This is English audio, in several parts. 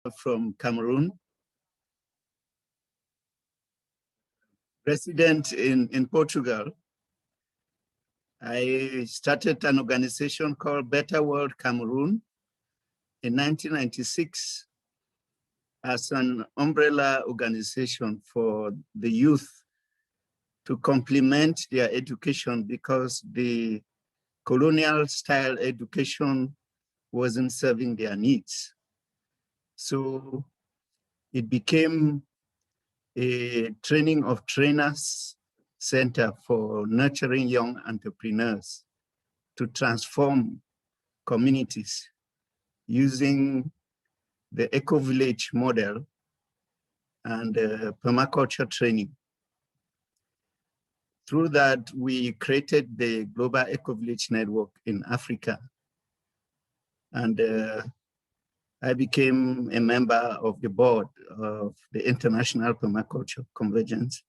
from Cameroon, resident in Portugal. I started an organization called Better World Cameroon in 1996 as an umbrella organization for the youth to complement their education, because the colonial style education wasn't serving their needs. So it became a training of trainers center for nurturing young entrepreneurs to transform communities using the eco-village model and permaculture training. Through that, we created the Global Eco-Village Network in Africa. And I became a member of the board of the International Permaculture Convergence,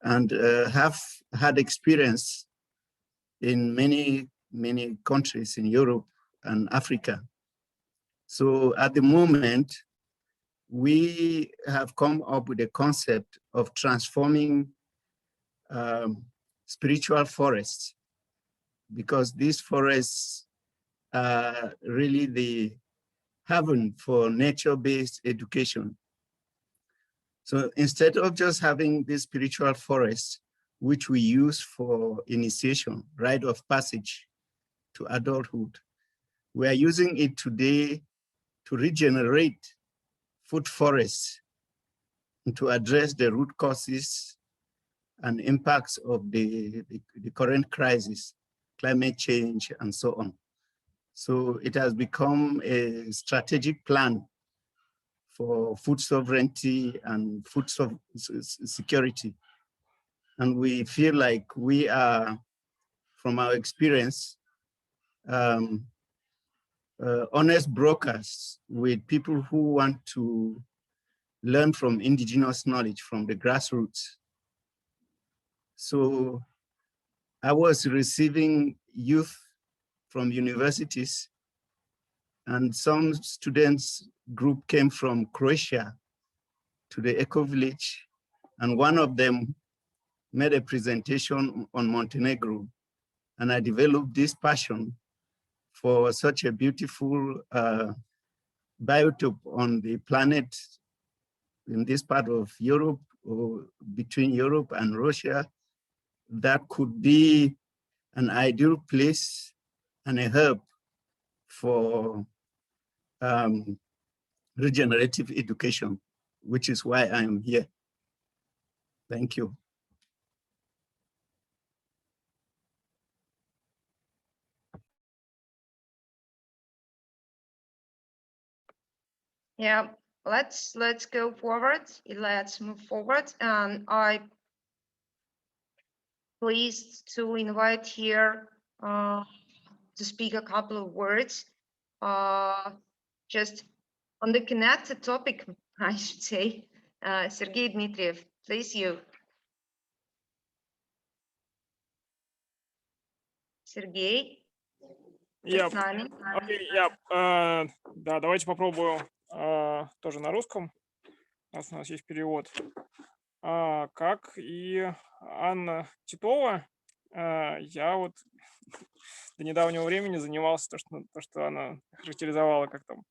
and have had experience in many countries in Europe and Africa. So at the moment, we have come up with a concept of transforming spiritual forests, because these forests are really the haven for nature-based education. So instead of just having this spiritual forest, which we use for initiation, rite of passage to adulthood, we are using it today to regenerate food forests and to address the root causes and impacts of the current crisis, climate change, and so on. So it has become a strategic plan for food sovereignty and food security. And we feel like we are, from our experience, honest brokers with people who want to learn from indigenous knowledge from the grassroots. So I was receiving youth from universities, and some students group came from Croatia to the eco-village, and one of them made a presentation on Montenegro, and I developed this passion for such a beautiful biotope on the planet in this part of Europe, or between Europe and Russia, that could be an ideal place and a hub for regenerative education, which is why I'm here. Thank you. Yeah, let's go forward. Let's move forward. And I'm pleased to invite here to speak a couple of words just on the connected topic, I should say. Sergey Dmitriev, please, you. Сергей, с нами? Да, давайте попробую тоже на русском, раз у нас есть перевод. Как и Анна Титова, я вот до недавнего времени занимался то, что она характеризовала как там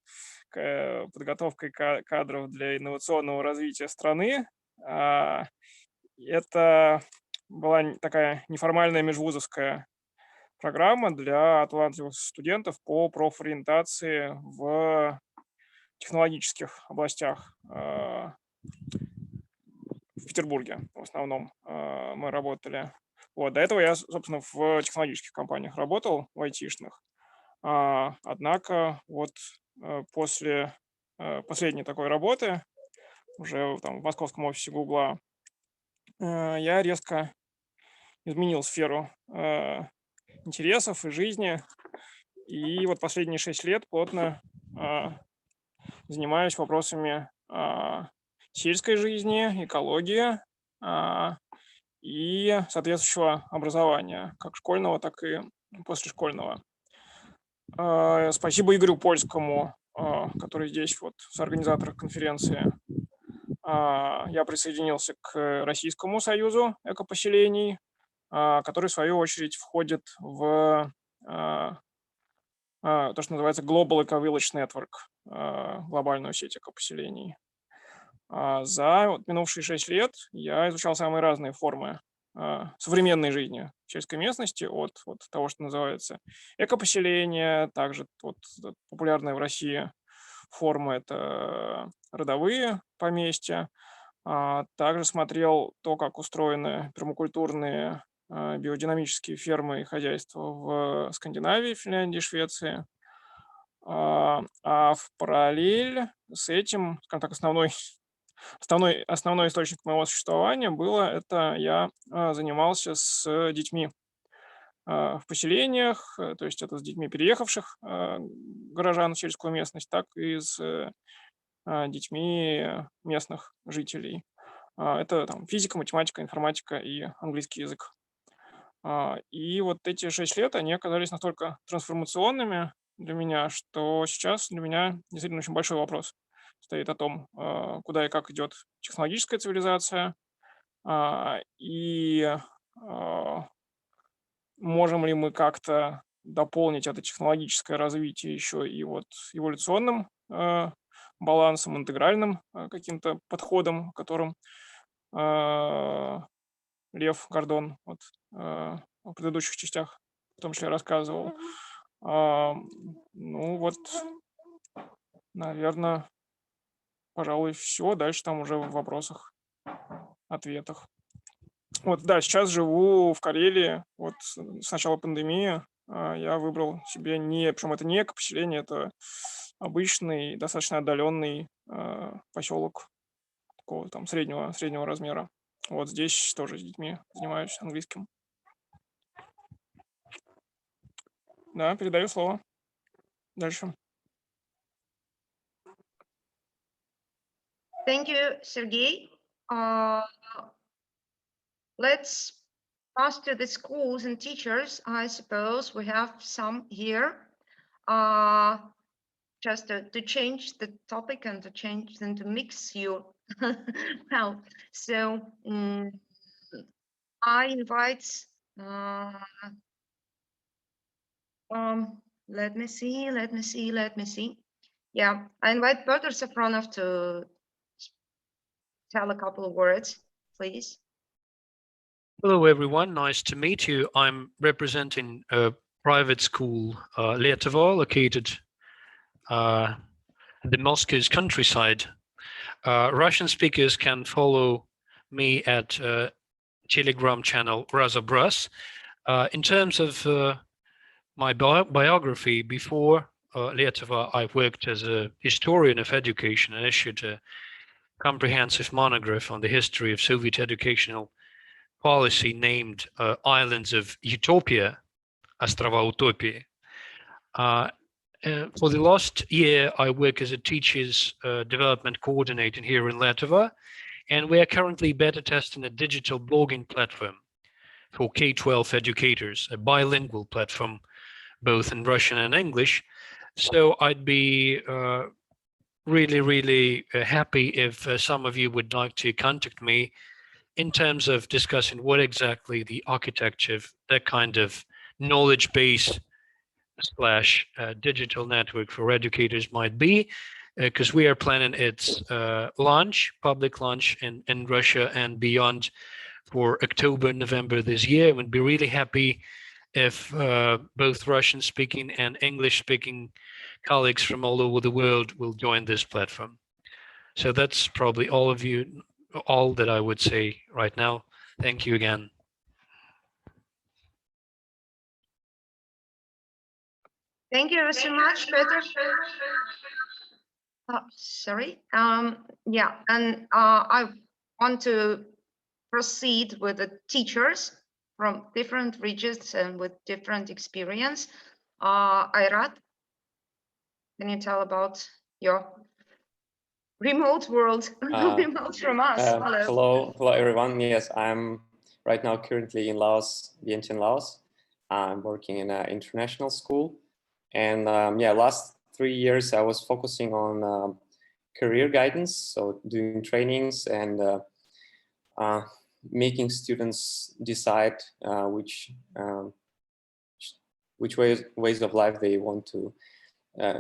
подготовкой кадров для инновационного развития страны. Это была такая неформальная межвузовская программа для талантливых студентов по профориентации в технологических областях. В Петербурге в основном мы работали. Вот, до этого я, собственно, в технологических компаниях работал, в айтишных. Однако вот после последней такой работы, уже там в московском офисе Гугла, я резко изменил сферу интересов и жизни. И вот последние 6 лет плотно занимаюсь вопросами сельской жизни, экологии и соответствующего образования, как школьного, так и послешкольного. Спасибо Игорю Польскому который здесь вот соорганизатор конференции. Я присоединился к Российскому союзу экопоселений, который в свою очередь входит в то, что называется Global Eco Village Network, глобальную сеть экопоселений. За вот минувшие 6 лет я изучал самые разные формы современной жизни в сельской местности, от того, что называется экопоселение, также вот популярная в России форма — это родовые поместья. Также смотрел то, как устроены пермакультурные биодинамические фермы и хозяйства в Скандинавии, Финляндии, Швеции. А в параллель с этим, скажем так, основной источник моего существования это я занимался с детьми в поселениях, то есть это с детьми переехавших горожан в сельскую местность, так и с детьми местных жителей. Это там физика, математика, информатика и английский язык. И вот эти 6 лет, они оказались настолько трансформационными для меня, что сейчас для меня действительно очень большой вопрос стоит о том, куда и как идет технологическая цивилизация, и можем ли мы как-то дополнить это технологическое развитие еще и вот эволюционным балансом, интегральным каким-то подходом, о котором Лев Гордон в предыдущих частях в том числе рассказывал. Ну вот, наверное, пожалуй, все. Дальше там уже в вопросах, ответах. Вот, да, сейчас живу в Карелии. Вот с начала пандемии я выбрал себе причем это не экопоселение, это обычный, достаточно отдаленный поселок такого там среднего размера. Вот здесь тоже с детьми занимаюсь английским. Да, передаю слово. Дальше. Thank you, Sergey. Let's pass to the schools and teachers. I suppose we have some here. Just to change the topic and to mix you. Well, so I invite. Let me see. Yeah, I invite Peter Safronov to tell a couple of words, please. Hello, everyone. Nice to meet you. I'm representing a private school, Lietuva, located in the Moscow's countryside. Russian speakers can follow me at Telegram channel Razobras. In terms of my biography, before Lietuva, I worked as a historian of education and issued a comprehensive monograph on the history of Soviet educational policy named Islands of Utopia, Ostrova Utopii. For the last year, I work as a teachers development coordinator here in Lietuva, and we are currently beta testing a digital blogging platform for K-12 educators, a bilingual platform, both in Russian and English. So I'd be really happy if some of you would like to contact me in terms of discussing what exactly the architecture of that kind of knowledge base / digital network for educators might be, because we are planning its public launch in Russia and beyond for October, November this year. We'd be really happy if both Russian speaking and English speaking colleagues from all over the world will join this platform. So that's probably all that I would say right now. Thank you again. Thank you so much, Peter. Sorry. Yeah, and I want to proceed with the teachers from different regions and with different experience. Ayrat, can you tell about your remote world, remote from us? Hello everyone. Yes, I'm right now currently in Laos, Vientiane, Laos. I'm working in an international school, and yeah, last 3 years, I was focusing on career guidance, so doing trainings and making students decide which ways of life they want to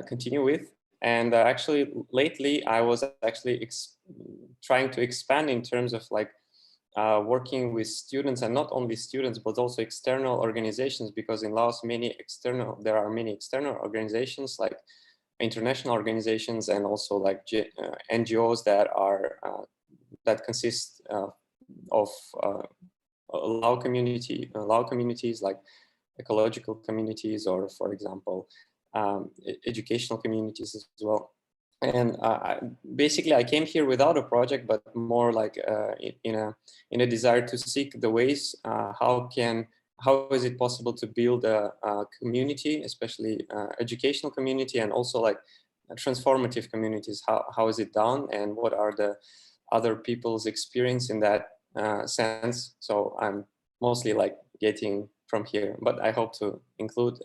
continue with. And actually, lately, I was actually trying to expand in terms of like working with students, and not only students, but also external organizations, because in Laos, there are many external organizations like international organizations and also like NGOs that are that consist of Lao communities like ecological communities, or for example, educational communities as well. And basically, I came here without a project, but more like in a desire to seek the ways how is it possible to build a community, especially educational community, and also like transformative communities. How is it done, and what are the other people's experience in that sense? So I'm mostly like getting from here, but I hope to include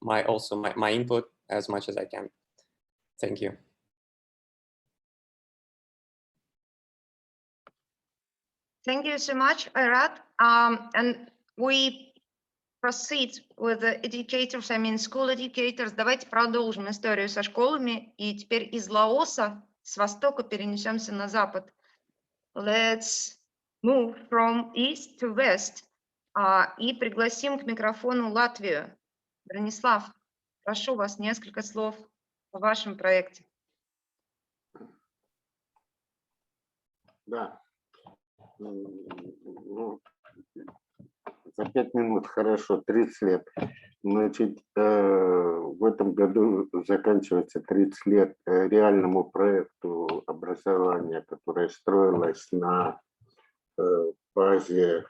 my input as much as I can. Thank you. Thank you so much, Irat. And we proceed with the educators, school educators. Давайте продолжим историю со школами. И теперь из Лаоса, с востока, перенесемся на запад. Let's move from east to west. И пригласим к микрофону Латвию. Бронислав, прошу вас несколько слов о вашем проекте. Да. Ну, за 5 минут хорошо, 30 лет. Значит, в этом году заканчивается 30 лет реальному проекту образования, которое строилось на базе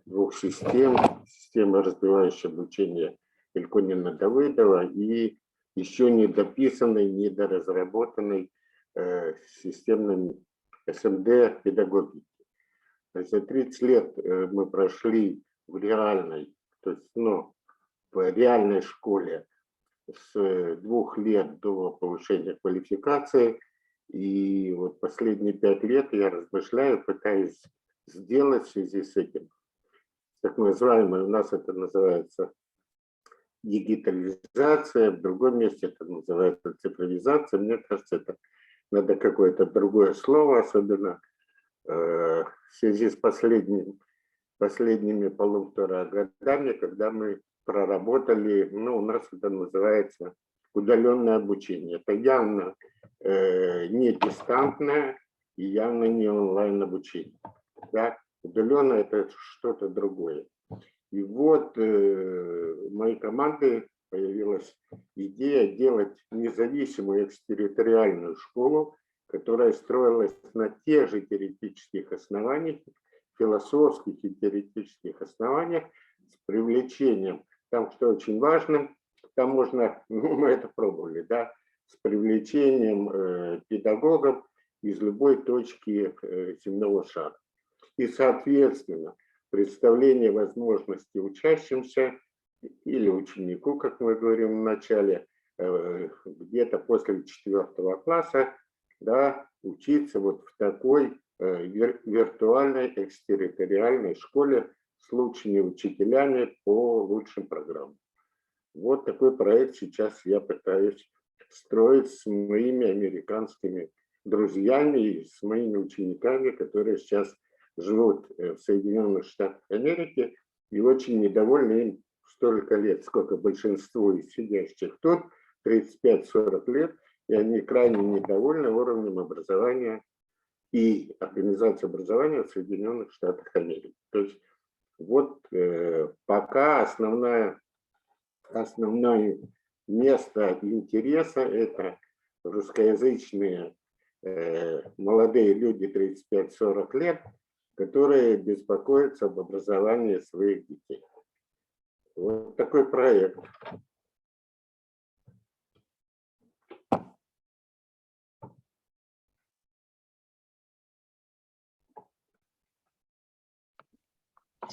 2 систем. Система развивающего обучения Ильконина-Давыдова и еще не дописанной, недоразработанной системной СМД педагогики. За 30 лет мы прошли в реальной, то есть, в реальной школе с 2 лет до повышения квалификации. И вот последние 5 лет я размышляю, пытаюсь сделать в связи с этим, так называемое, у нас это называется дигитализация, в другом месте это называется цифровизация. Мне кажется, это надо какое-то другое слово, особенно в связи с последними 1,5 годами, когда мы проработали, у нас это называется удаленное обучение. Это явно не дистантное и явно не онлайн обучение. Да? Удаленное – это что-то другое. И вот у моей команды появилась идея делать независимую экстерриториальную школу, которая строилась на тех же теоретических основаниях, философских и теоретических основаниях, с привлечением, там что очень важно, там можно, мы это пробовали, да, с привлечением педагогов из любой точки земного шара. И, соответственно, представление возможности учащимся или ученику, как мы говорим в начале, где-то после 4 класса, да, учиться вот в такой виртуальной экстерриториальной школе с лучшими учителями по лучшим программам. Вот такой проект сейчас я пытаюсь строить с моими американскими друзьями и с моими учениками, которые сейчас живут в Соединенных Штатах Америки и очень недовольны им столько лет, сколько большинству из сидящих тут, 35-40 лет, и они крайне недовольны уровнем образования и организации образования в Соединенных Штатах Америки. То есть вот пока основное место интереса – это русскоязычные молодые люди 35-40 лет, которые беспокоятся об образовании своих детей. Вот такой проект.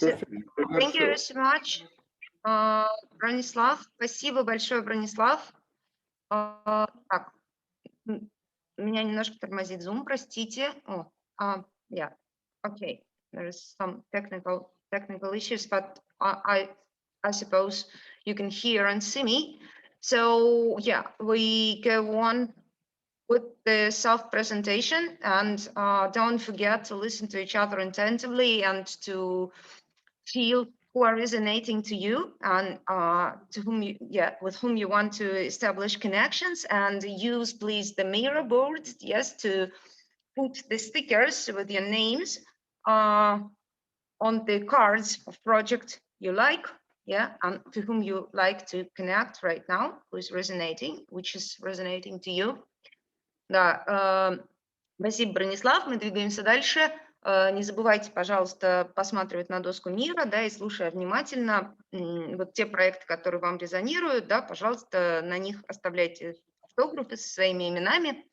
Thank you so much, Бронислав. Спасибо большое, Бронислав. Так, меня немножко тормозит Zoom, простите. Yeah, okay. There is some technical issues, but I suppose you can hear and see me. So yeah, we go on with the self-presentation, and don't forget to listen to each other attentively and to feel who are resonating to you and to whom you, with whom you want to establish connections, and use please the mirror board, yes, to put the stickers with your names on the cards of project you like, yeah, and to whom you like to connect right now, who is resonating, which is resonating to you. Да, спасибо, Бронислав. Мы двигаемся дальше. Не забывайте, пожалуйста, посматривать на доску мира, да, и слушая внимательно вот те проекты, которые вам резонируют, да, пожалуйста, на них оставляйте автографы со своими именами.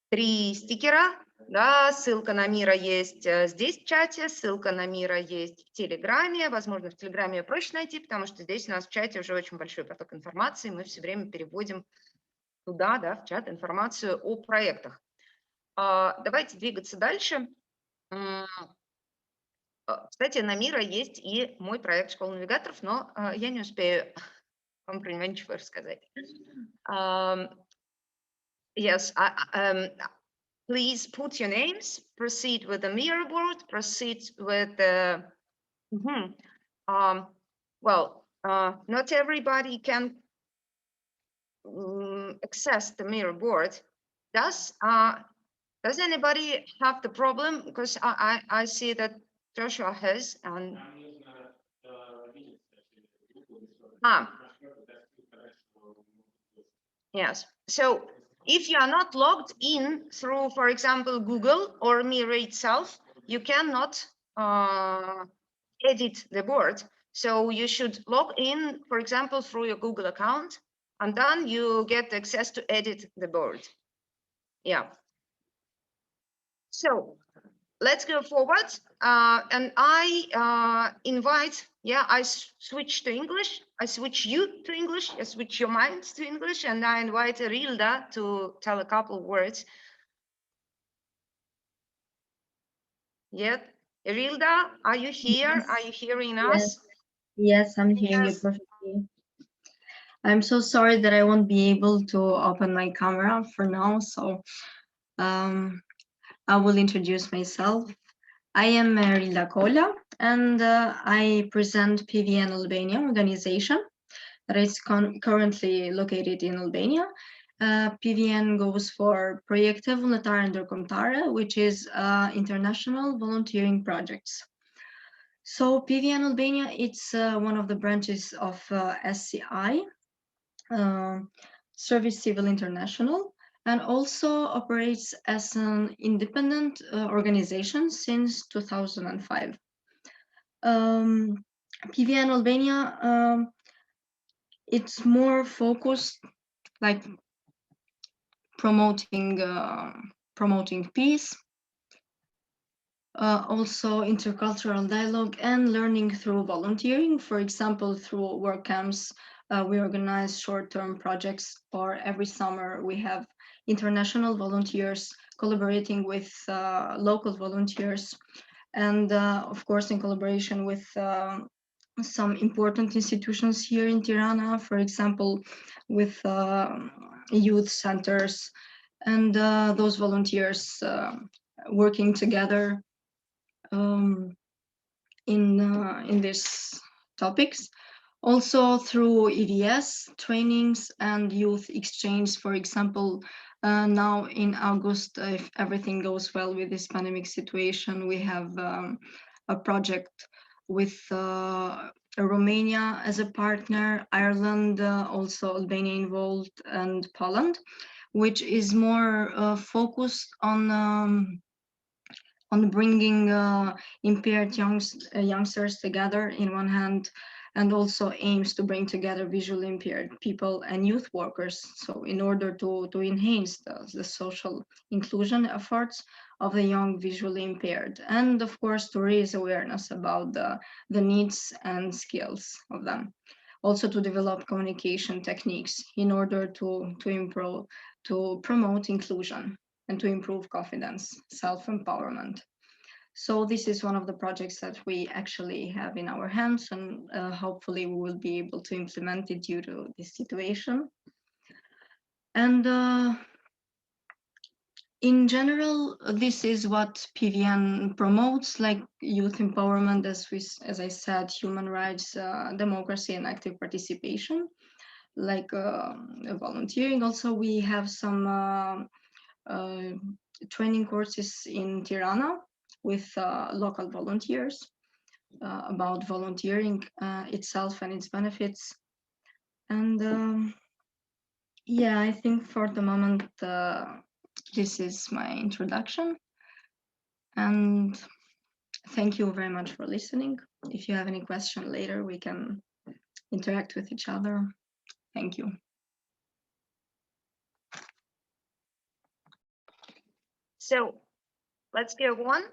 3 стикера, да, ссылка на Мира есть здесь в чате, ссылка на Мира есть в Телеграме. Возможно, в Телеграме ее проще найти, потому что здесь у нас в чате уже очень большой поток информации, мы все время переводим туда, да, в чат информацию о проектах. Давайте двигаться дальше. Кстати, на Мира есть и мой проект «Школа навигаторов», но я не успею вам про него ничего рассказать. Yes, please put your names, proceed with the mirror board, proceed with the, not everybody can access the mirror board. Does anybody have the problem? Because I see that Joshua has, and yes. So if you are not logged in through, for example, Google or Mira itself, you cannot edit the board. So you should log in, for example, through your Google account, and then you get access to edit the board. Yeah. So let's go forward. And I invite, I switch to English. I switch you to English. I switch your minds to English. And I invite Rilda to tell a couple of words. Yeah. Rilda, are you here? Yes. Are you hearing us? Yes, I'm hearing you perfectly. I'm so sorry that I won't be able to open my camera for now. So I will introduce myself. I am Rilda Kola, and I present PVN Albania organization that is currently located in Albania. PVN goes for Projekte Vullnetare Ndërkombëtare, which is international volunteering projects. So PVN Albania, it's one of the branches of SCI, Service Civil International, and also operates as an independent organization since 2005. PVN Albania, it's more focused, like promoting peace, also intercultural dialogue and learning through volunteering. For example, through work camps, we organize short-term projects, or every summer we have international volunteers collaborating with local volunteers, and of course in collaboration with some important institutions here in Tirana, for example, with youth centers, and those volunteers working together in these topics. Also through EVS trainings and youth exchange. For example, now in August, if everything goes well with this pandemic situation, we have a project with Romania as a partner, Ireland, also Albania involved, and Poland, which is more focused on bringing impaired youngsters together in one hand, and also aims to bring together visually impaired people and youth workers. So in order to enhance the social inclusion efforts of the young visually impaired, and of course to raise awareness about the needs and skills of them. also to develop communication techniques in order to promote inclusion and to improve confidence, self-empowerment. So this is one of the projects that we actually have in our hands, and hopefully we will be able to implement it due to this situation. And in general, this is what PVN promotes, like youth empowerment, as I said, human rights, democracy, and active participation, like volunteering. Also, we have some training courses in Tirana with local volunteers about volunteering itself and its benefits. And yeah, I think for the moment, this is my introduction. And thank you very much for listening. If you have any question later, we can interact with each other. Thank you. So let's go on.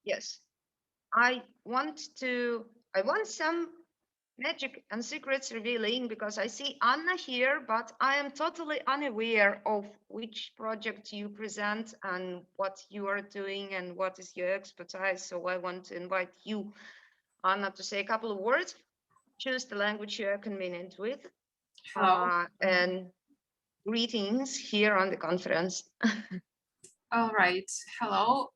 Yes, I want some magic and secrets revealing, because I see Anna here, but I am totally unaware of which project you present and what you are doing and what is your expertise. So I want to invite you, Anna, to say a couple of words. Choose the language you are convenient with. Hello. And greetings here on the conference. All right. Hello.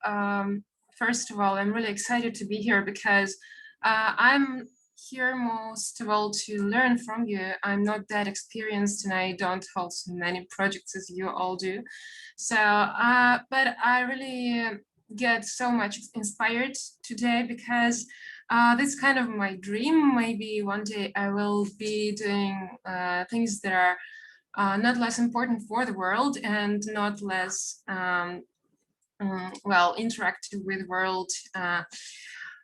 First of all, I'm really excited to be here because I'm here most of all to learn from you. I'm not that experienced and I don't hold so many projects as you all do. So, but I really get so much inspired today because this is kind of my dream. Maybe one day I will be doing things that are not less important for the world and not less well interactive with the world.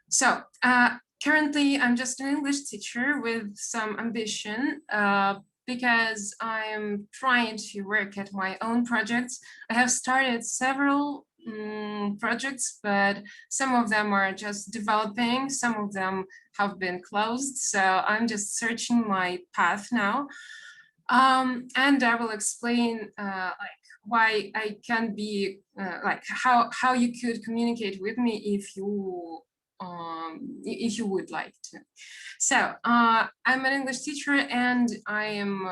So currently I'm just an English teacher with some ambition because I'm trying to work at my own projects. I have started several projects, but some of them are just developing, some of them have been closed. So I'm just searching my path now. And I will explain like why I can be like how you could communicate with me if you would like to. So I'm an English teacher and I am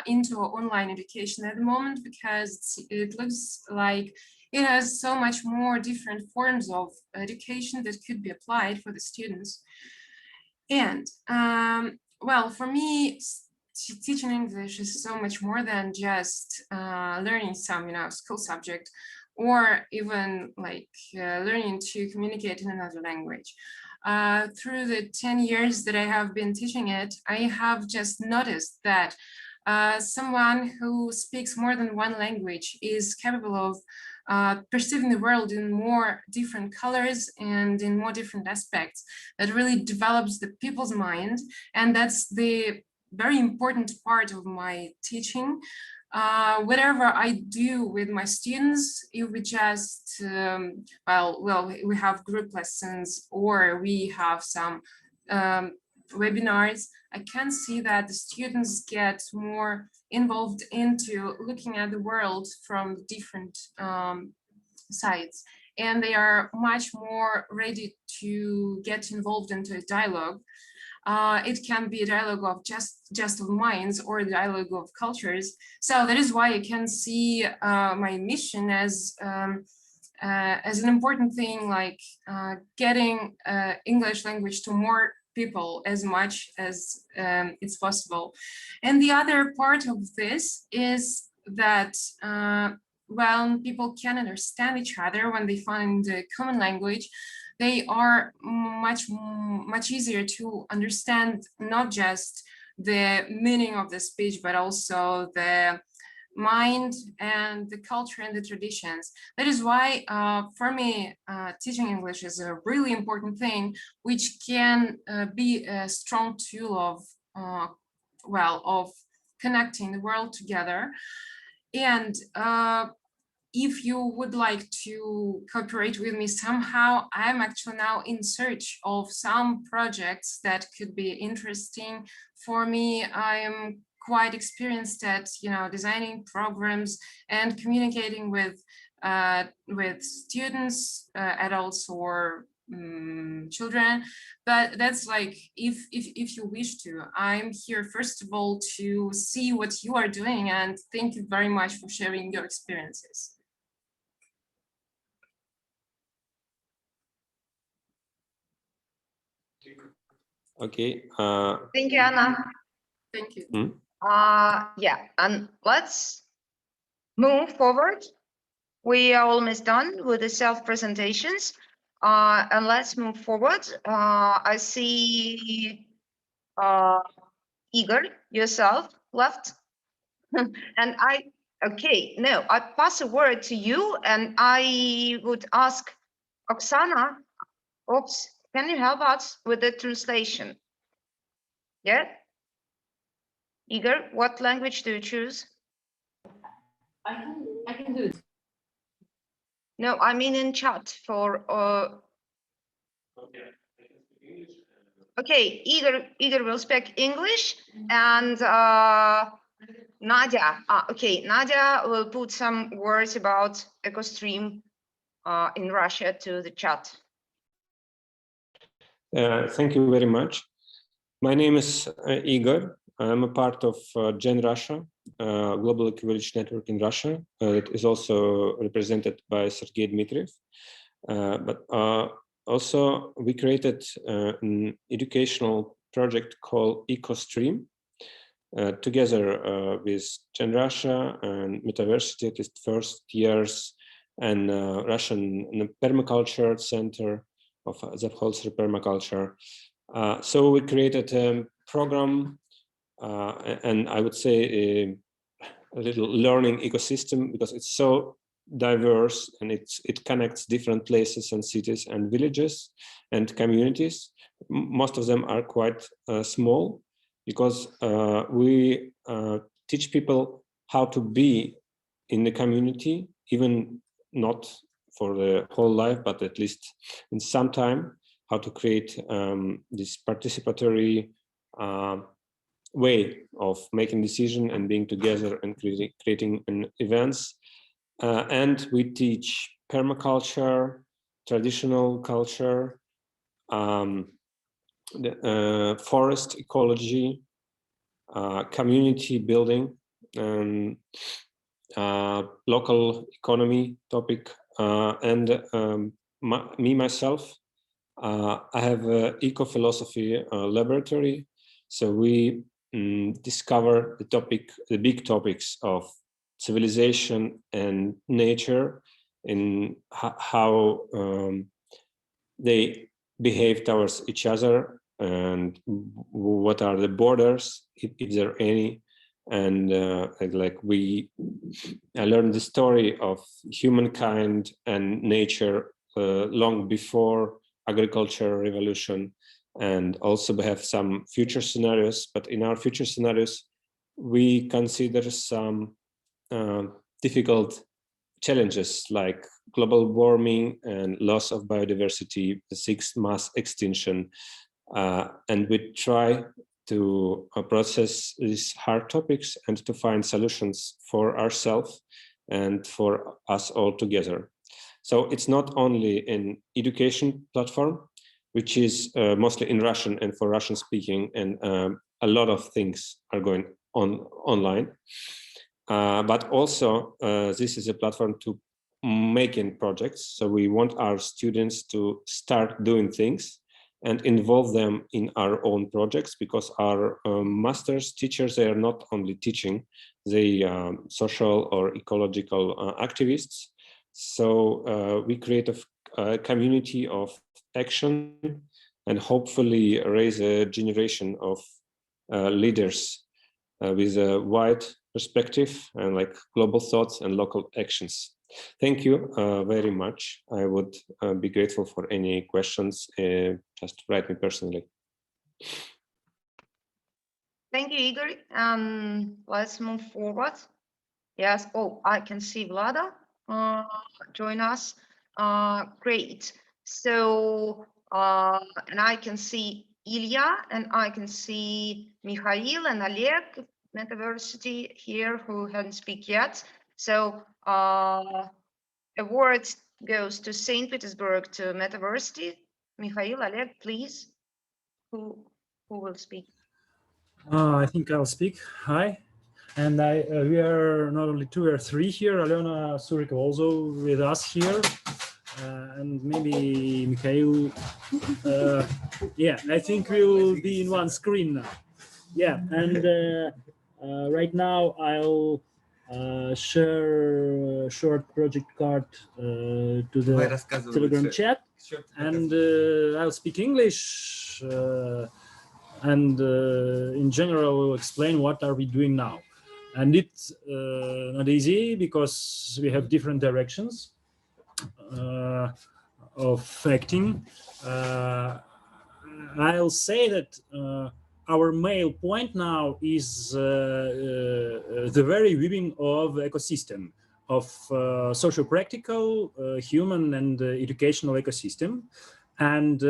into online education at the moment because it looks like it has so much more different forms of education that could be applied for the students. And well, for me, teaching English is so much more than just learning some, school subject, or even like learning to communicate in another language. Through the 10 years that I have been teaching it, I have just noticed that someone who speaks more than one language is capable of perceiving the world in more different colors and in more different aspects. That really develops the people's mind, and that's the very important part of my teaching. Whatever I do with my students, if we just well, we have group lessons or we have some webinars, I can see that the students get more involved into looking at the world from different sides, and they are much more ready to get involved into a dialogue. It can be a dialogue of just of minds or a dialogue of cultures. So that is why I can see my mission as an important thing, like getting English language to more people as much as it's possible. And the other part of this is that when people can understand each other, when they find a common language, they are much easier to understand not just the meaning of the speech, but also the mind and the culture and the traditions. That is why, for me, teaching English is a really important thing, which can be a strong tool of, well, of connecting the world together. And if you would like to cooperate with me somehow, I'm actually now in search of some projects that could be interesting for me. I'm quite experienced at, designing programs and communicating with students, adults, or children. But that's like, if you wish to, I'm here first of all to see what you are doing, and thank you very much for sharing your experiences. Okay. Thank you, Anna. Thank you. Yeah, and let's move forward. We are almost done with the self-presentations, and let's move forward. I see Igor, yourself, left. And I pass a word to you, and I would ask Oksana, can you help us with the translation? Yeah? Igor, what language do you choose? I can do it. No, I mean in chat for okay, Igor will speak English, and Nadia. Okay, Nadia will put some words about EcoStream in Russia to the chat. Thank you very much. My name is Igor. I'm a part of Gen Russia, Global Eco-Village Network in Russia. It is also represented by Sergei Dmitriev. But also we created an educational project called EcoStream together with Gen Russia and Metaversity, at its first years, and Russian Permaculture Center of Zapholzer Permaculture. So we created a program, and I would say a little learning ecosystem, because it's so diverse and it connects different places and cities and villages and communities. Most of them are quite small, because we teach people how to be in the community, even not for the whole life, but at least in some time, how to create this participatory way of making decision and being together and creating events. And we teach permaculture, traditional culture, forest ecology, community building, and local economy topic. And myself, I have an eco-philosophy laboratory. So we discover the big topics of civilization and nature, and how they behave towards each other, and what are the borders, if there are any. And I learned the story of humankind and nature long before agricultural revolution, and also we have some future scenarios. But in our future scenarios, we consider some difficult challenges like global warming and loss of biodiversity, the sixth mass extinction, and we try to process these hard topics and to find solutions for ourselves and for us all together. So it's not only an education platform, which is mostly in Russian and for Russian speaking, and a lot of things are going on online. But also this is a platform to making projects. So we want our students to start doing things and involve them in our own projects, because our master's teachers, they are not only teaching, they social or ecological activists. So we create a community of action and hopefully raise a generation of leaders with a wide perspective and like global thoughts and local actions. Thank you very much. I would be grateful for any questions. Just write me personally. Thank you, Igor. Let's move forward. Yes. Oh, I can see Vlada. join us. Great. So, and I can see Ilya and I can see Mikhail and Oleg, Metaversity here who hadn't speak yet. So a word goes to St. Petersburg to Metaversity. Mikhail, Oleg, please. Who will speak? I think I'll speak. Hi. And we are not only 2 or 3 here, Alena Surikova also with us here. And maybe Mikhail. Yeah, I think we'll be in one screen now. Yeah, and right now I'll share a short project card to the Telegram chat. And I'll speak English. And in general, we'll explain what are we doing now. And it's not easy because we have different directions of acting. I'll say that our main point now is the very weaving of ecosystem of socio-practical, human and educational ecosystem. And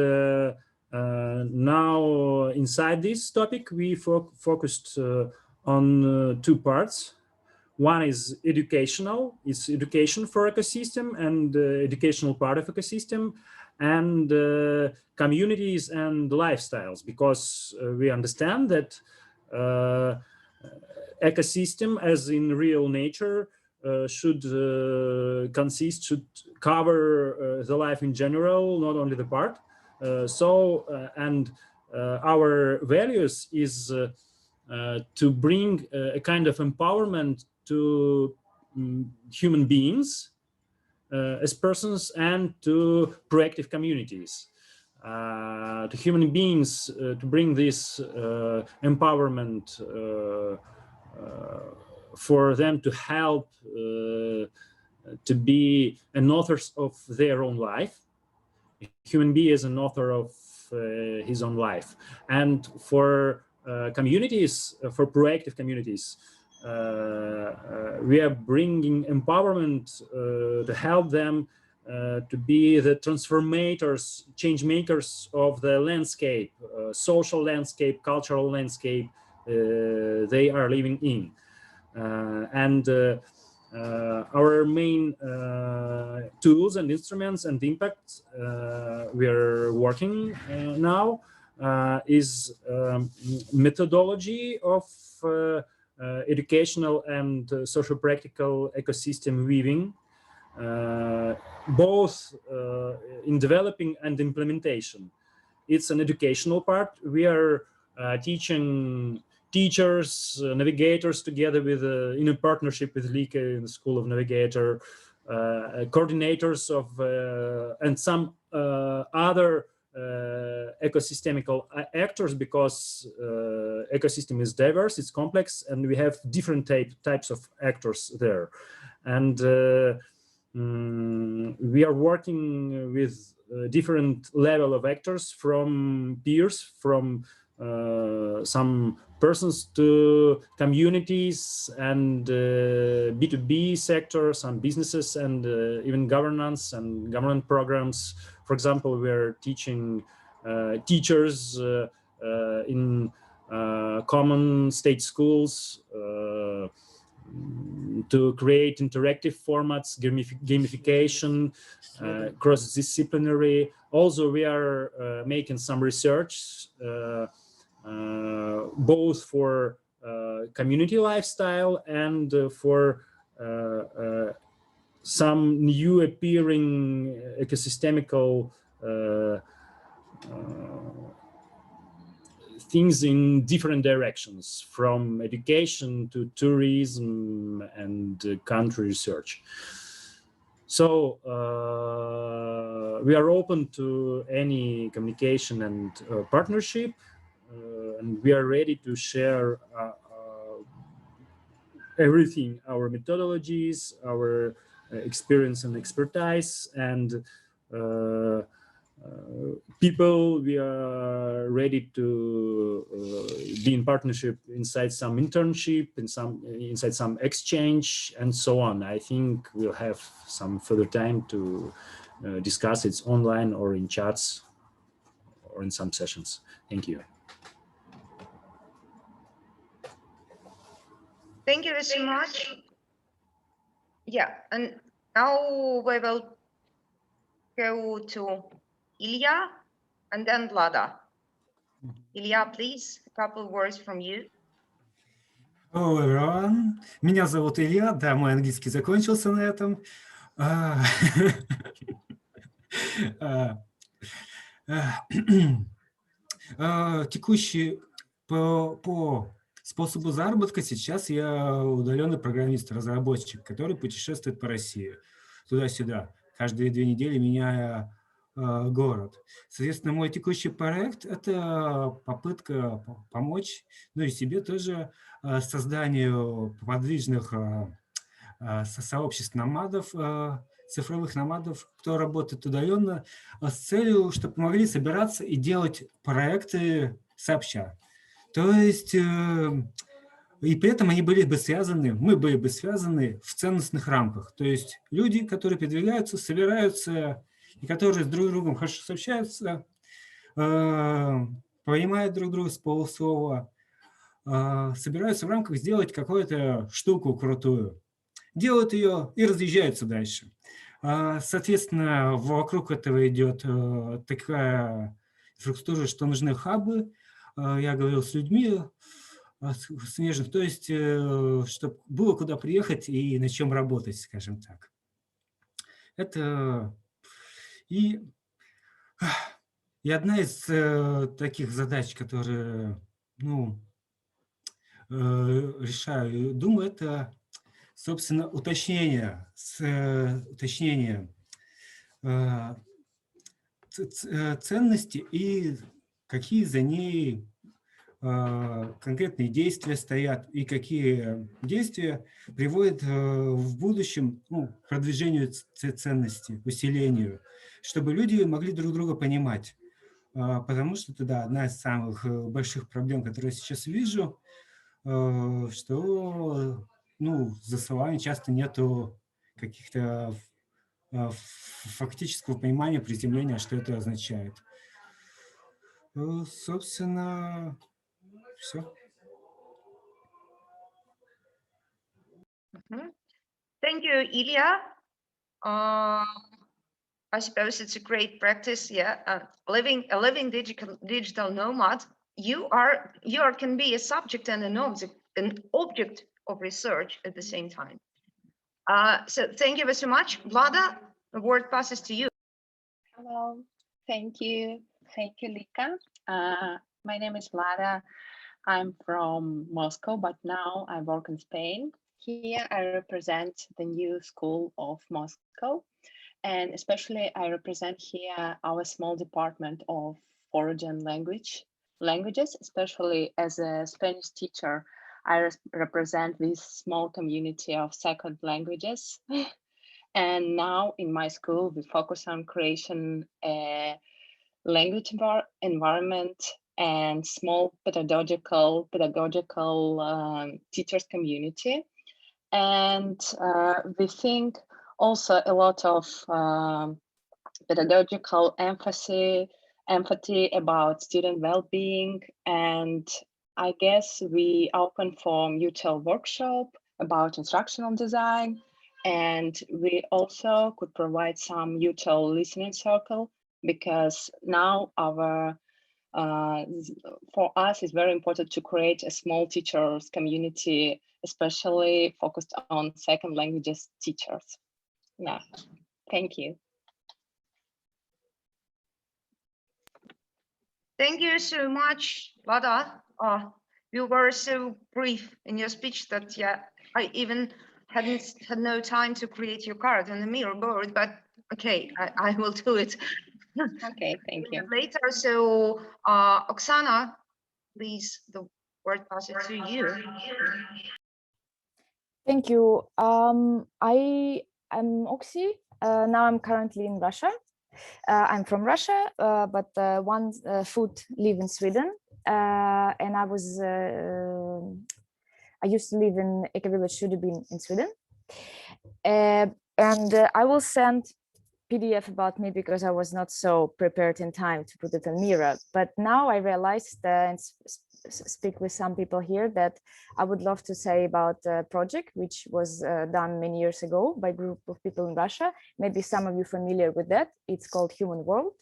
now inside this topic, we focused on 2 parts. One is educational, it's education for ecosystem and educational part of ecosystem, and communities and lifestyles, because we understand that ecosystem as in real nature should cover the life in general, not only the part. And our values is to bring a kind of empowerment to human beings as persons and to proactive communities. To human beings to bring this empowerment for them to help to be an authors of their own life. A human being is an author of his own life. And for communities, for proactive communities, we are bringing empowerment to help them to be the transformators, change makers of the landscape, social landscape, cultural landscape they are living in. Our main tools and instruments and impacts we are working now is methodology of educational and social practical ecosystem weaving, both in developing and implementation. It's an educational part. We are teaching teachers, navigators together with in a partnership with Lika in the School of Navigator, coordinators of and some other ecosystemical actors, because ecosystem is diverse, it's complex, and we have different types of actors there. And we are working with different level of actors, from peers, from some persons to communities and B2B sector, some businesses, and even governance and government programs. For example, we're teaching teachers in common state schools to create interactive formats, gamification, cross-disciplinary. Also, we are making some research both for community lifestyle and for some new appearing ecosystemical things in different directions, from education to tourism and country research. So we are open to any communication and partnership, and we are ready to share everything, our methodologies, our experience and expertise, and people, we are ready to be in partnership inside some internship, inside some exchange, and so on. I think we'll have some further time to discuss it online or in chats or in some sessions. Thank you. Thank you so much. Yeah, and now we will go to Ilya and then Vlada. Ilya, please, a couple words from you. Hello, everyone. Меня зовут Илья. Да, мой английский закончился на этом. Текущий по способу заработка сейчас я удаленный программист-разработчик, который путешествует по России туда-сюда, каждые 2 недели меняя город. Соответственно, мой текущий проект – это попытка помочь, ну и себе тоже, созданию подвижных сообществ номадов, цифровых номадов, кто работает удаленно, с целью, чтобы помогли собираться и делать проекты сообща. То есть, и при этом они были бы связаны, мы были бы связаны в ценностных рамках. То есть люди, которые передвигаются, собираются, и которые с друг другом хорошо сообщаются, понимают друг друга с полуслова, собираются в рамках сделать какую-то штуку крутую, делают ее и разъезжаются дальше. Соответственно, вокруг этого идет такая структура, что нужны хабы. Я говорил с людьми смежных, то есть, чтобы было куда приехать и на чем работать, скажем так. Это и одна из таких задач, которые, ну, решаю, думаю, это, собственно, уточнение ценности и какие за ней конкретные действия стоят и какие действия приводят в будущем, ну, к продвижению ценностей, усилению, чтобы люди могли друг друга понимать. Потому что это, да, одна из самых больших проблем, которые я сейчас вижу, что, ну, за словами часто нету каких-то фактического понимания, приземления, что это означает. Собственно, все. Thank you, Ilya. I suppose it's a great practice, yeah. A living digital nomad. You can be a subject and an object of research at the same time. So thank you very much. Vlada, the word passes to you. Hello, thank you, Lika. My name is Vlada. I'm from Moscow, but now I work in Spain. Here I represent the new school of Moscow, and especially I represent here our small department of foreign languages, especially as a Spanish teacher. I represent this small community of second languages. And now in my school, we focus on creation a language environment and small pedagogical teachers community. And we think also a lot of pedagogical empathy about student well-being. And I guess we open for mutual workshop about instructional design. And we also could provide some mutual listening circle, because now for us it's very important to create a small teachers community, especially focused on second languages teachers. Yeah, thank you. Thank you so much, Vlada. You were so brief in your speech that, yeah, I even had no time to create your card on the mirror board, but okay, I will do it. Okay, thank you. Later, so Oksana, please, the word passes to you. Thank you. I am Oksy. Now I'm currently in Russia. I'm from Russia, but one foot live in Sweden, and I used to live in eco-village Sudebyn in Sweden, and I will send PDF about me because I was not so prepared in time to put it on Mira. But now I realized and speak with some people here that I would love to say about a project which was done many years ago by a group of people in Russia. Maybe some of you familiar with that. It's called Human World.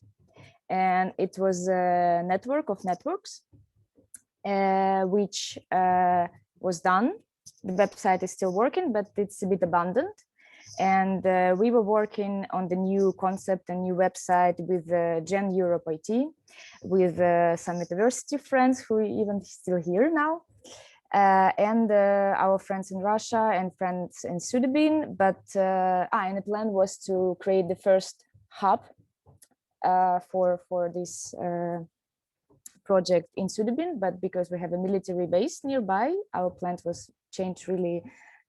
And it was a network of networks which was done. The website is still working, but it's a bit abandoned. And we were working on the new concept and new website with Gen Europe IT, with some university friends who even still here now, and our friends in Russia and friends in Sudebyn. But and the plan was to create the first hub for this project in Sudebyn, but because we have a military base nearby, our plan was changed really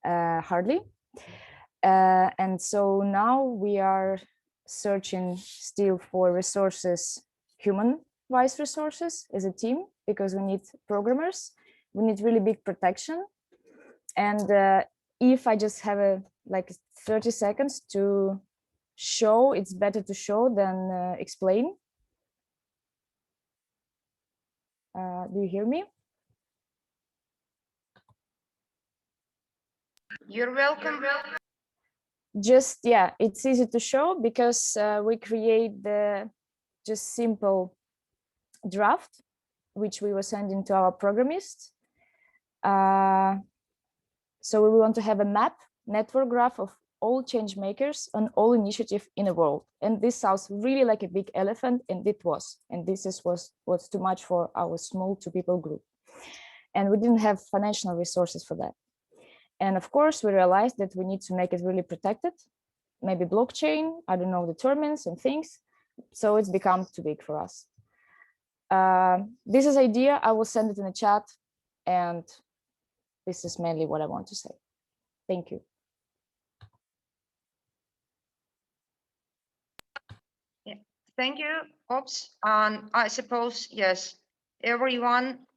hardly. And so now we are searching still for resources, human-wise resources as a team, because we need programmers, we need really big protection. And if I just have like 30 seconds to show, it's better to show than explain. Do you hear me? You're welcome. Just, yeah, it's easy to show because we create the just simple draft, which we were sending to our programists. So we want to have a map, network graph of all change makers on all initiative in the world. And this sounds really like a big elephant, and it was. And this was too much for our small 2-people group. And we didn't have financial resources for that. And of course, we realized that we need to make it really protected, maybe blockchain, I don't know, the terms and things. So it's become too big for us. This is idea, I will send it in the chat. And this is mainly what I want to say. Thank you. Yeah, thank you, Ops. And I suppose, yes, everyone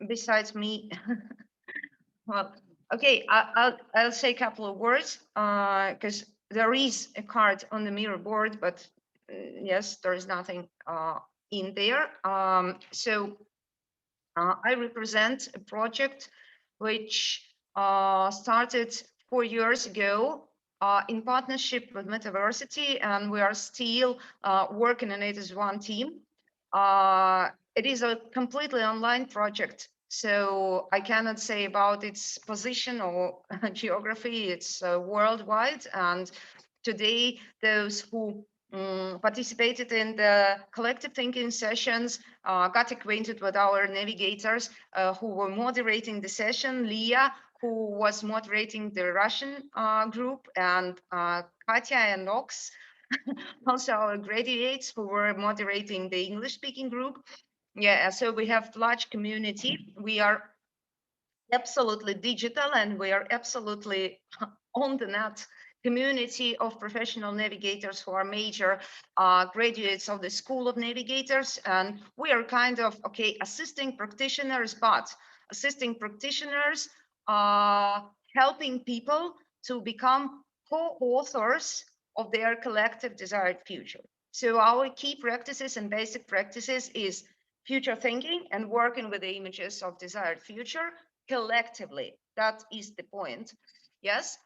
besides me. Well, okay, I'll say a couple of words because there is a card on the mirror board, but yes, there is nothing in there. So I represent a project which started 4 years ago in partnership with Metaversity, and we are still working on it as one team. It is a completely online project, so I cannot say about its position or geography. It's worldwide, and today those who participated in the collective thinking sessions, got acquainted with our navigators who were moderating the session, Leah, who was moderating the Russian group, and Katya and Ox, also our graduates who were moderating the English-speaking group. Yeah, so we have large community. We are absolutely digital, and we are absolutely on the net community of professional navigators who are major graduates of the School of Navigators. And we are kind of, okay, assisting practitioners, but assisting practitioners, helping people to become co-authors of their collective desired future. So our key practices and basic practices is future thinking and working with the images of desired future collectively. That is the point. Yes.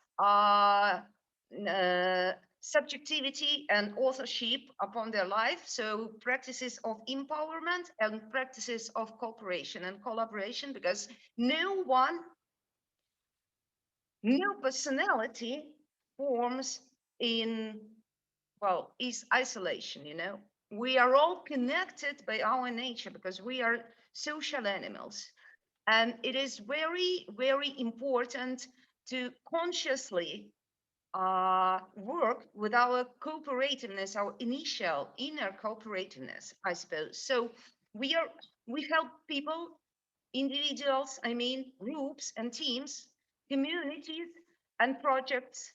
Subjectivity and authorship upon their life. So practices of empowerment and practices of cooperation and collaboration, because no personality forms in, well, is isolation, you know. We are all connected by our nature because we are social animals. And it is very, very important to consciously work with our cooperativeness, our initial inner cooperativeness, I suppose. So we help people, individuals, I mean, groups and teams, communities and projects,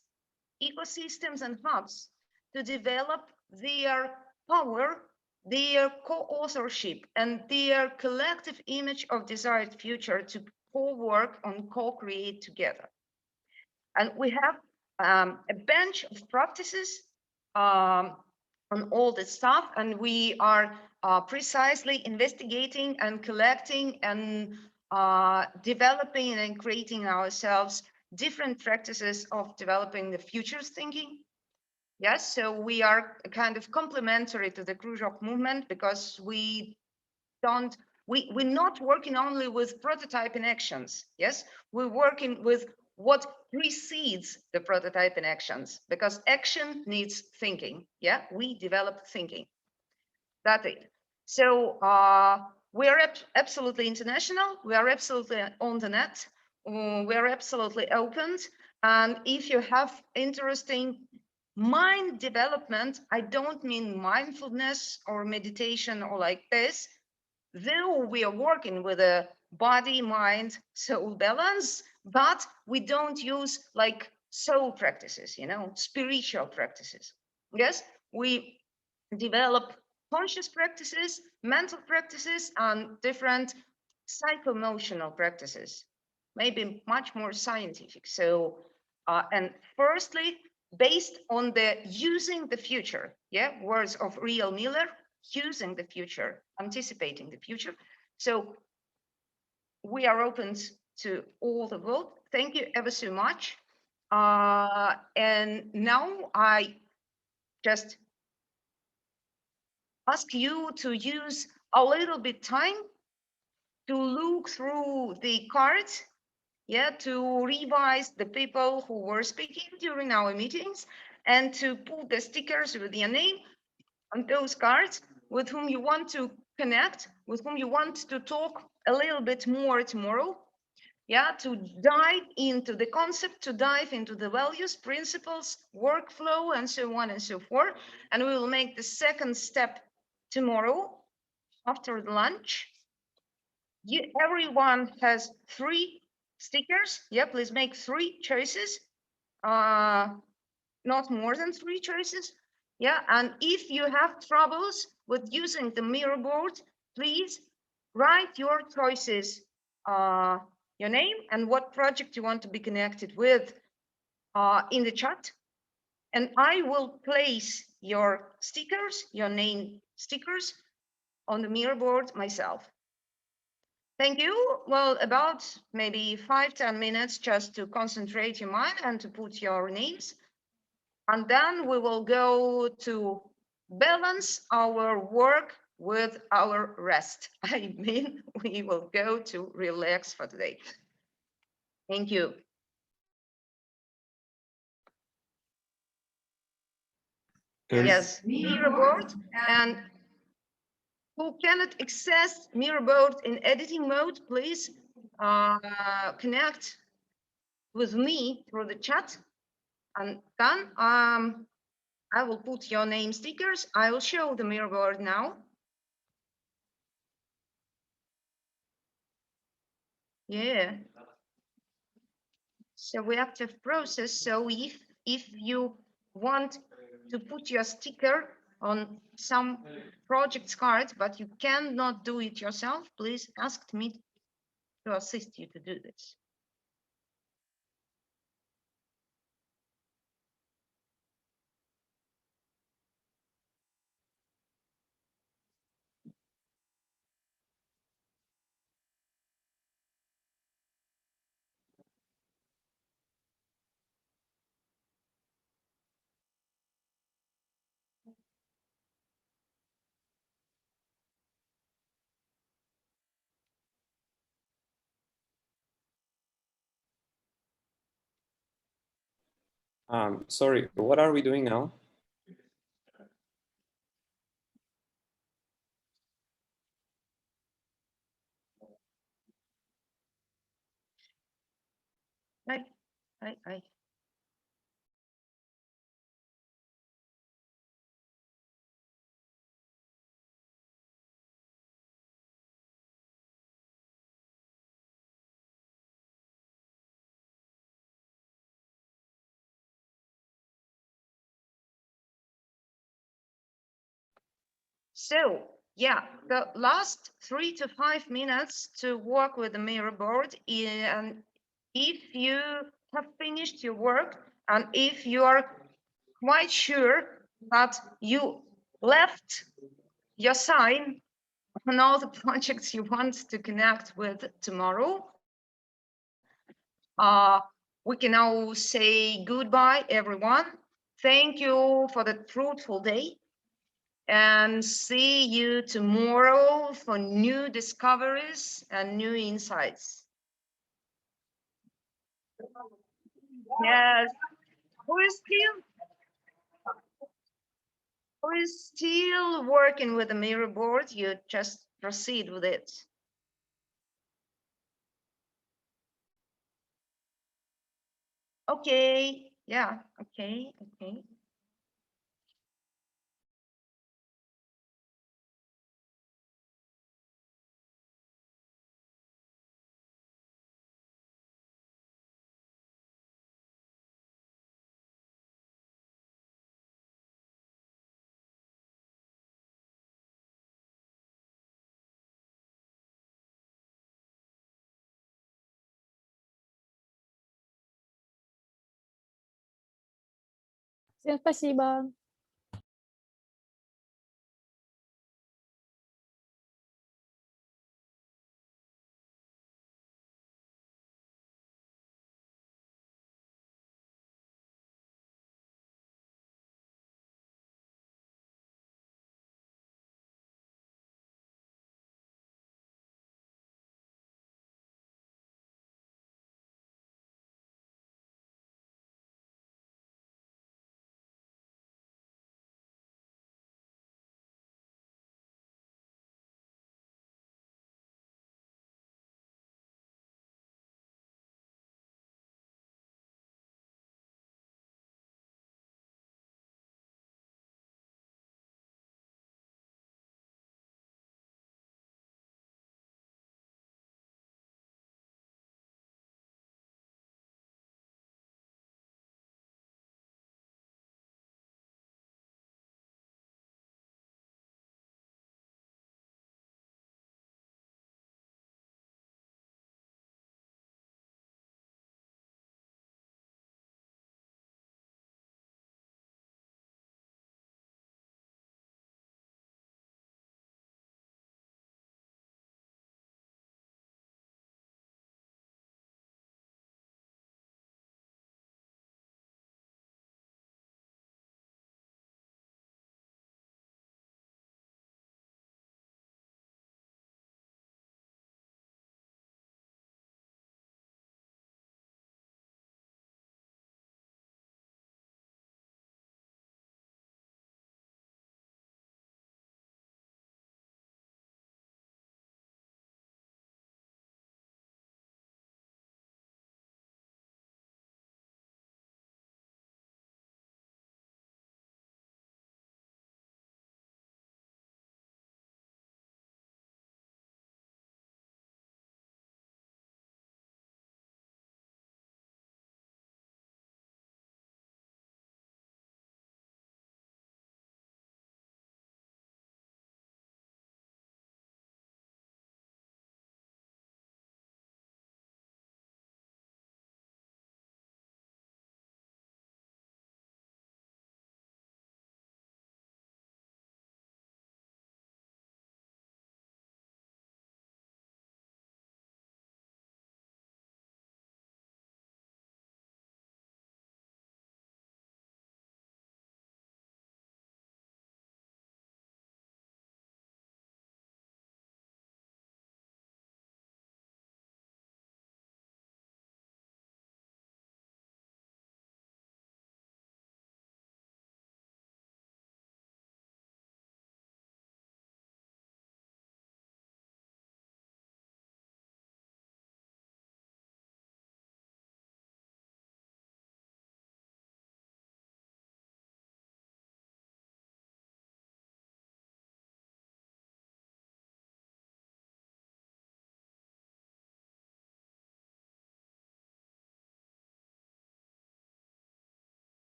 ecosystems and hubs to develop their power their co-authorship and their collective image of desired future to co-work and co-create together. And we have a bench of practices on all this stuff, and we are precisely investigating and collecting and developing and creating ourselves different practices of developing the futures thinking. Yes, so we are kind of complementary to the Kruzhok movement because we're not working only with prototyping actions. Yes, we're working with what precedes the prototyping actions because action needs thinking. Yeah, we develop thinking. That's it. So we are absolutely international. We are absolutely on the net. We are absolutely open. And if you have interesting mind development, I don't mean mindfulness or meditation or like this, though we are working with a body, mind, soul balance, but we don't use like soul practices, you know, spiritual practices. Yes, we develop conscious practices, mental practices, and different psycho-emotional practices, maybe much more scientific. So, and firstly, based on the using the future, yeah, words of Real Miller, using the future, anticipating the future. So we are open to all the world. Thank you ever so much. And now I just ask you to use a little bit time to look through the cards, yeah, to revise the people who were speaking during our meetings and to put the stickers with your name on those cards with whom you want to connect, with whom you want to talk a little bit more tomorrow. Yeah, to dive into the concept, to dive into the values, principles, workflow, and so on and so forth. And we will make the second step tomorrow after the lunch. Everyone has 3 stickers. Yeah, please make 3 choices. Not more than 3 choices. Yeah, and if you have troubles with using the mirror board, please write your choices, your name and what project you want to be connected with in the chat. And I will place your stickers, your name stickers on the mirror board myself. Thank you. Well, about maybe 5-10 minutes just to concentrate your mind and to put your names. And then we will go to balance our work with our rest. I mean, we will go to relax for today. Thank you. Yes, mirror board, and who cannot access mirror board in editing mode, please connect with me through the chat. And then I will put your name stickers. I will show the mirror board now. Yeah. So reactive process. So if you want to put your sticker on some project cards, but you cannot do it yourself, please ask me to assist you to do this. Sorry, what are we doing now? I. So yeah, the last 3 to 5 minutes to work with the mirror board. And if you have finished your work and if you are quite sure that you left your sign on all the projects you want to connect with tomorrow, we can now say goodbye, everyone. Thank you for the fruitful day, and see you tomorrow for new discoveries and new insights. Yes, who is still working with the mirror board? You just proceed with it. Okay, yeah, okay. Всем спасибо.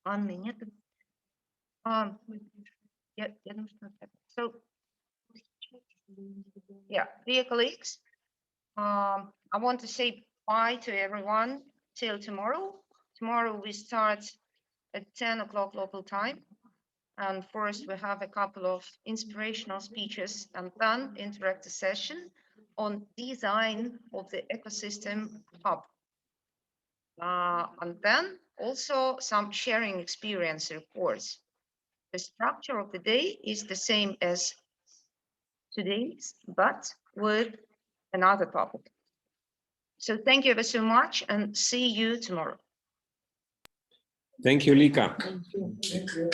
Анны нет. So, yeah, dear colleagues, I want to say bye to everyone till tomorrow. Tomorrow we start at 10 o'clock local time. And first we have a couple of inspirational speeches and then interactive session on design of the ecosystem hub. And then also some sharing experience reports. The structure of the day is the same as today's, but with another topic. So thank you ever so much and see you tomorrow. Thank you, Lika. Thank you.